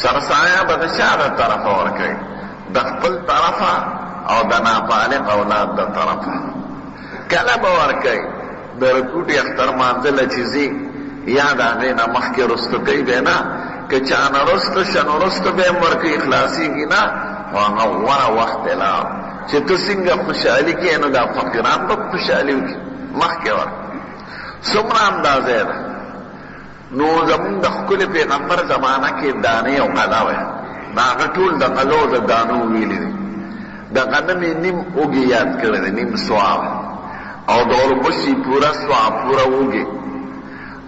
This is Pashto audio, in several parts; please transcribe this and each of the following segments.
سرسایه به د چا د طرفه ورکوي؟ د خپل طرفه او د نابالغ اولاد د طرفه. کله به ورکوي؟ د رکوټي اختر مانځله چې ځي یا د هغې نه مخکې رستو کوي دی نه، که چا نه رستو شه نو رستو به یې ورکوي، خلاصېږي نه خو هغه غوره وخت دی لا چې ته څنګه خوشحالي کړې نو دا فقیران به خوشحالي وکړي. مخکې ورکړه څومره اندازې ده. نو زمون د ښکلي پیغمبر زمانه کې دانې او غله وی، د هغه ټول د غلو د دانو ویلي دي. د غنم یې نیم اوږې یاد کړی دی، نیم سواب، او د اوربشي پوره سواب، پوره اوږې،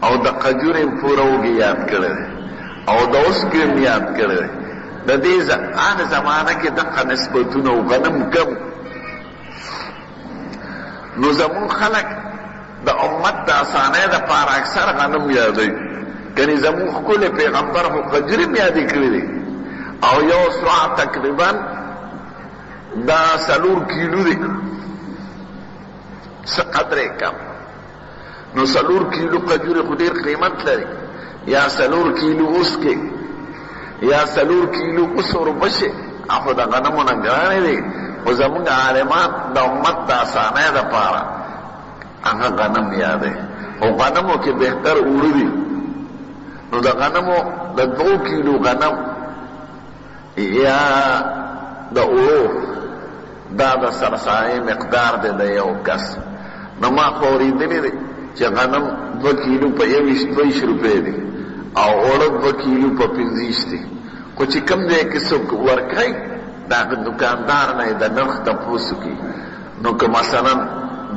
او د قجور یې پوره اوږې یاد کړی دی، او د اوسکي هم یاد کړی دی. د دې آن زمانه کې دغه نسبتونه او غنم کم. نو زمون خلک د امت د اسانۍ دپاره اکثر غنم یادوي، کنی زمون ښکلی پیغمبر خو قجرې هم یادې کړي دي، او یو سوع تقریبا دا 4 کیلو دی، څه قدرې کم. نو 4 کیلو قجورې خو ډېر قیمت لري، یا 4 کیلو اوسکې، یا 4 کیلو اوس اوربشې، خو د غنمو نه ګرانې دي. خو زمونږ عالمان د امت د اسانۍ دپاره هغه غنم یادوي. او غنمو کې بهتر اوړه دي. نو د غنمو د 2 کیلو غنم یا د اوړو دا د سرسایې مقدار دی د یو کس. نو ما خو اورېدلي دی چې غنم 2 کیلو په 22 روپۍ دی، او اوړه 2 کیلو په 25 دی. خو چې کوم ځای کې څوک ورکوي د هغه دوکاندار نه یې د نرخ تپوس کوي. نو که مثلا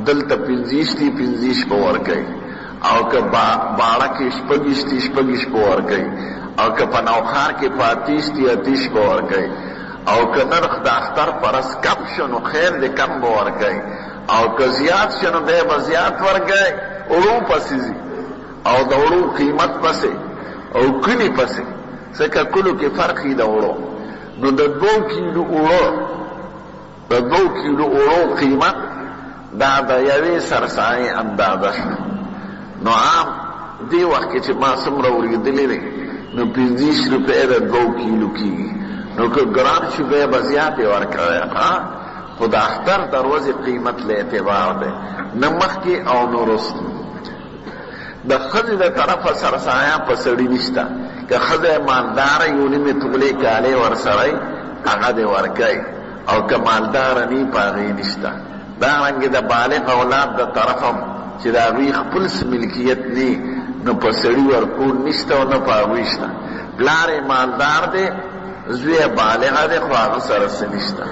دلته 25 دی 25 په ورکوي، او که باړه کې 26 دی 26 په ورکوي، او که په نوخار کې 35 دی 38 په ورکوي، او که نرخ د اختر پرس کم شو نو خیر دی کم به ورکوي، او که زیات شو نو دی به زیات ورکوي. اوړو پسې ځي، او د اوړو قیمت پسې، او کلي پسې، ځکه کلو کې فرق یې د اوړو. نو د 2 کیلو اوړو، د 2 کیلو اوړو قیمت دا د یوې سرسایې اندازه شوه. نو عام دې وخت کې چې ما څومره اورېدلي دی نو 25 روپۍ د 2 کیلو کېږي. نو که ګران شو بیا به زیاتې ورکوی، خو د اختر د ورځې قیمت له اعتبار دی، نه مخکې او نه وروسته. د ښځې د طرفه سرسایه په سړي نشته. که ښځه مالداره یو نیمې تولې کالې ورسره یي هغه دې ورکوي، او که مالداره نه په هغې نشته. دارنګې د بالغ اولاد د طرفه چې د هغوی خپل ملکیت نه نو په سړي ورکول نشته او نه په هغوی شته. پلار یې مالدار دی، زوی بالغه دی، خو هغه سره څه نشته.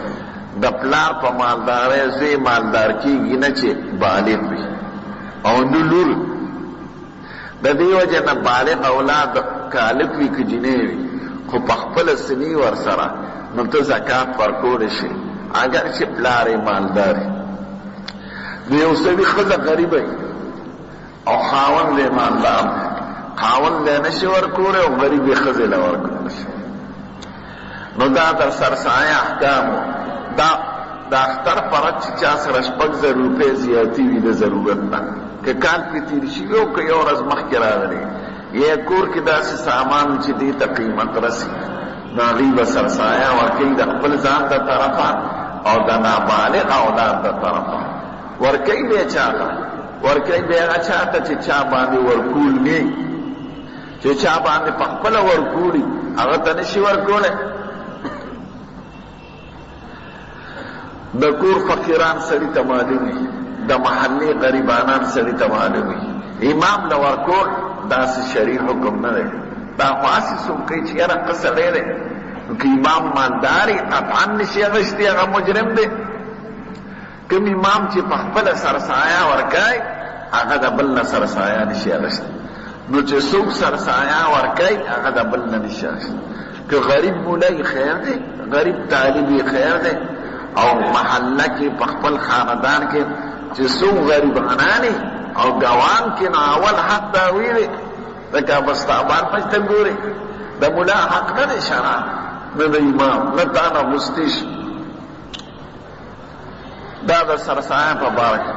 د پلار په مالدارۍ زوی مالدار کېږي نه چې بالغ وي، او نه لور. د دې وجه نه بالغ اولاد کالک وي که جنۍ وي، خو په خپله سني ورسره نو ته زکات ورکولی شي اگر چې پلار یې مالدار وي. د یو سړي ښځه غریبه وي او خاوند یې مالدار دی، خاوند یې نشي ورکولی او غریبې ښځې له ورکولی شي. نو دا د سرسایه احکامو. دا د اختر فرض چې چا سره 6,000 روپۍ زیاتي وي د ضرورت نه، که کال پرې تېر شوي او که یو ورځ مخکې راغلی، یا کور کې داسې سامان چې دې ته قیمت رسي، نو هغوی به سرسایه ورکوي د خپل ځان د طرفه او د نابالغ اولاد د طرفه. ورکوي بیا چا ته؟ ورکوي بیا هغه چا ته چې چا باندې ورکول نه، چې چا باندې په خپله ورکولي هغه ته نشي ورکولی. د کور فقیران سړي ته معلوم وي، د محلې غریبانان سړي ته معلوم وي. امام له ورکول داسې شرعي حکم نه دی. دا خو هسې څوک کوي چې یاره ښه سړی دی، نو که امام مالدار یي قطعا نشي اخیستی، هغه مجرم دی. کوم امام چې په خپله سرسایه ورکوي هغه د بل نه سرسایه نشي اخیستی. نو چې څوک سرسایه ورکوي هغه د بل نه نشي اخیستی. که غریب مولی خیر دی، غریب طالبي خیر دی، او محله کې په خپل خاندان کې چې څوک غریبانانی او ګوان کې نو اول حق د هغوی دی. لکه بستابان پسته ګورې د ملا حق نه دی شرع، نه د امام، نه تا نه غوستی شي. دا د سرسایه په باره کې